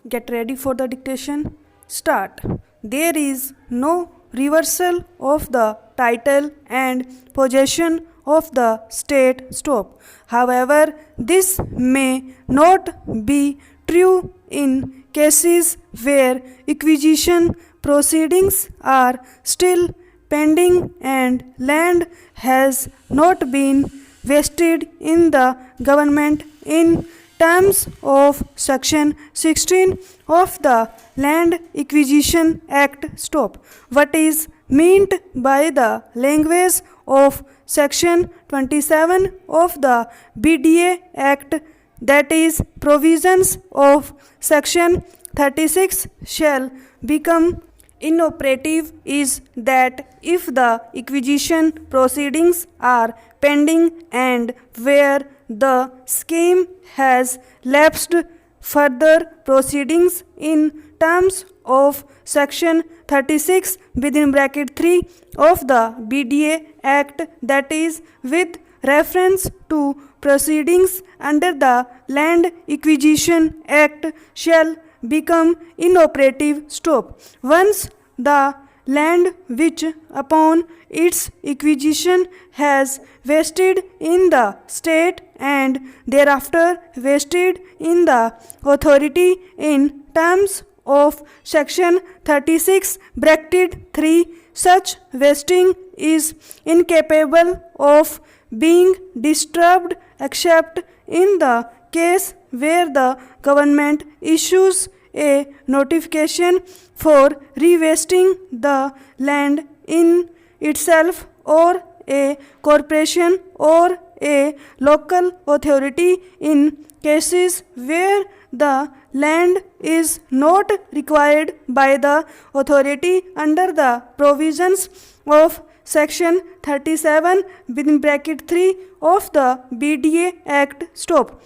Get ready for the dictation. Start. There is no reversal of the title and possession of the state. Stop. However, this may not be true in cases where acquisition proceedings are still pending and land has not been vested in the government in terms of Section 16 of the Land Acquisition Act. Stop. What is meant by the language of Section 27 of the BDA Act, that is, provisions of Section 36 shall become inoperative, is that if the acquisition proceedings are pending and where the scheme has lapsed, further proceedings in terms of Section 36 within bracket 3 of the BDA Act, that is, with reference to proceedings under the Land Acquisition Act, shall become inoperative. Stop. Once the land which upon its acquisition has vested in the state and thereafter vested in the authority in terms of Section 36 bracket 3, such vesting is incapable of being disturbed except in the case where the government issues a notification for revesting the land in itself, or a corporation or a local authority in cases where the land is not required by the authority under the provisions of Section 37 within bracket 3 of the BDA Act. Stop.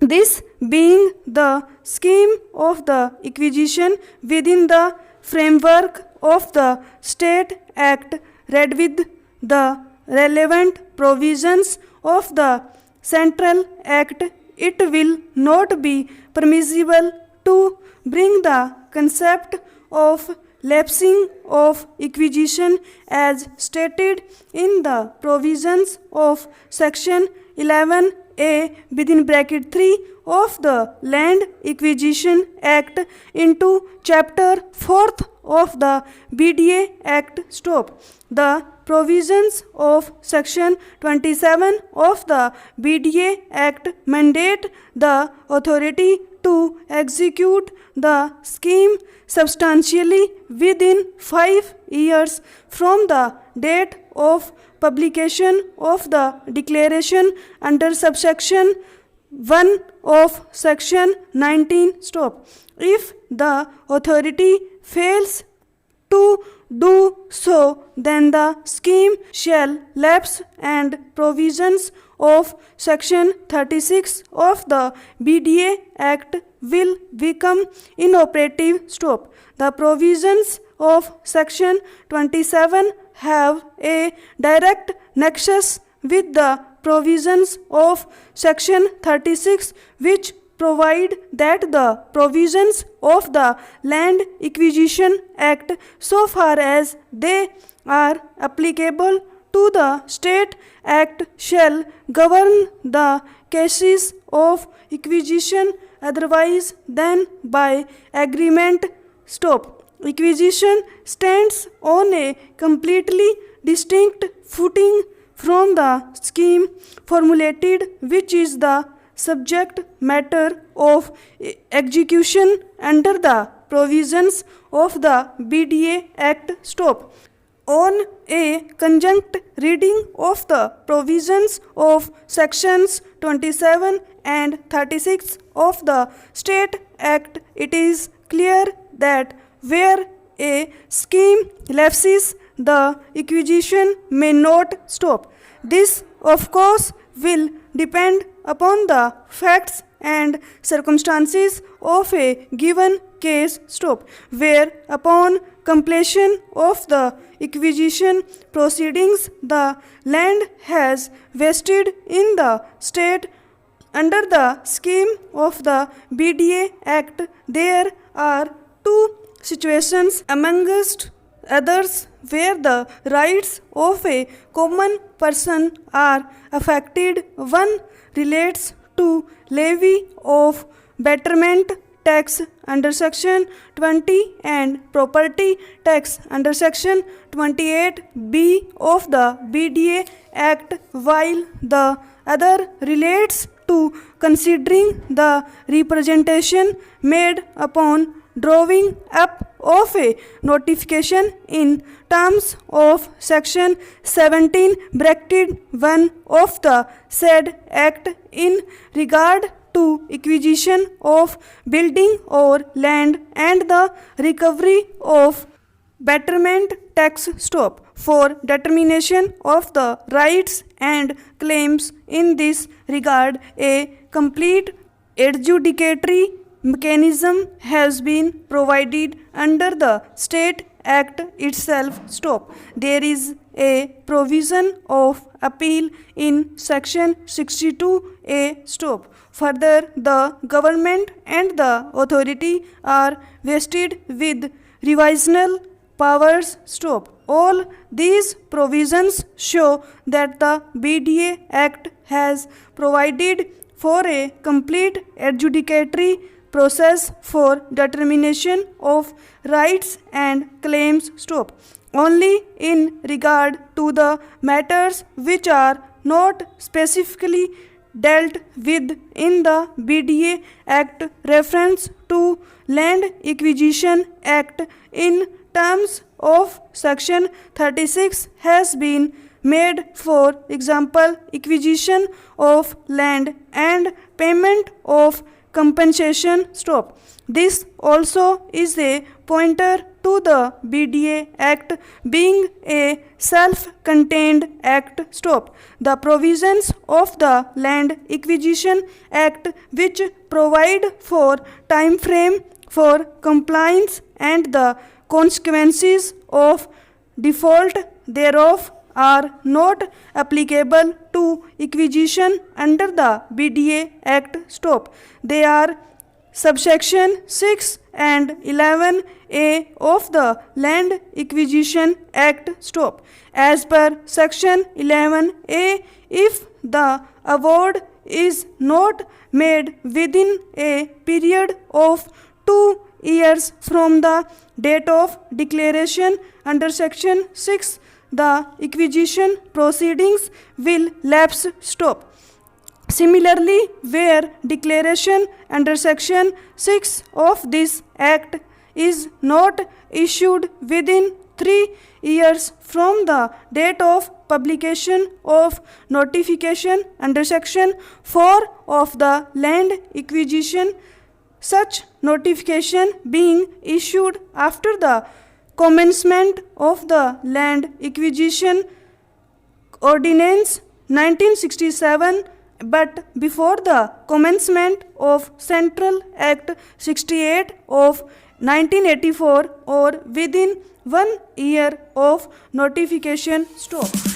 This being the scheme of the acquisition within the framework of the State Act, read with the relevant provisions of the Central Act, it will not be permissible to bring the concept of lapsing of acquisition as stated in the provisions of Section 11A within bracket 3 of the Land Acquisition Act into Chapter 4th of the BDA Act. Stop. The provisions of Section 27 of the BDA Act mandate the authority to execute the scheme substantially within 5 years from the date of publication of the declaration under subsection 1 of Section 19. Stop. If the authority fails to do so, then the scheme shall lapse and provisions of Section 36 of the BDA Act will become inoperative. Stop. The provisions of Section 27 have a direct nexus with the provisions of Section 36, which provide that the provisions of the Land Acquisition Act, so far as they are applicable to the State Act, shall govern the cases of acquisition otherwise than by agreement. Stop. Acquisition stands on a completely distinct footing from the scheme formulated, which is the subject matter of execution under the provisions of the BDA Act. Stop. On a conjunct reading of the provisions of Sections 27 and 36 of the State Act, it is clear that where a scheme lapses, the acquisition may not stop. This, of course, will depend upon the facts and circumstances of a given case. Stop. Where upon completion of the acquisition proceedings the land has vested in the state Under the scheme of the BDA Act, there are two situations amongst others where the rights of a common person are affected. One relates to levy of betterment tax under section 20 and property tax under section 28B of the BDA Act, while the other relates to considering the representation made upon drawing up of a notification in terms of section 17 bracket 1 of the said act in regard to acquisition of building or land and the recovery of betterment tax stop. For determination of the rights and claims in this regard, a complete adjudicatory mechanism has been provided under the State Act itself. Stop. There is a provision of appeal in section 62A. Stop. Further, the government and the authority are vested with revisional powers. Stop. All these provisions show that the BDA Act has provided for a complete adjudicatory process for determination of rights and claims. Stop. Only in regard to the matters which are not specifically dealt with in the BDA Act, reference to Land Acquisition Act in terms of section 36 has been made. For example, acquisition of land and payment of compensation. Stop. This also is a pointer to the BDA Act being a self-contained act. Stop. The provisions of the Land Acquisition Act which provide for time frame for compliance and the consequences of default thereof are not applicable to acquisition under the BDA Act. Stop. They are subsection 6 and 11A of the Land Acquisition Act. Stop. As per section 11A, if the award is not made within a period of 2 years from the date of declaration under section 6, the acquisition proceedings will lapse. Stop. Similarly, where declaration under section 6 of this act is not issued within 3 years from the date of publication of notification under section 4 of the Land Acquisition, such notification being issued after the commencement of the Land Acquisition Ordinance 1967 but before the commencement of Central Act 68 of 1984 or within 1 year of notification. Stop.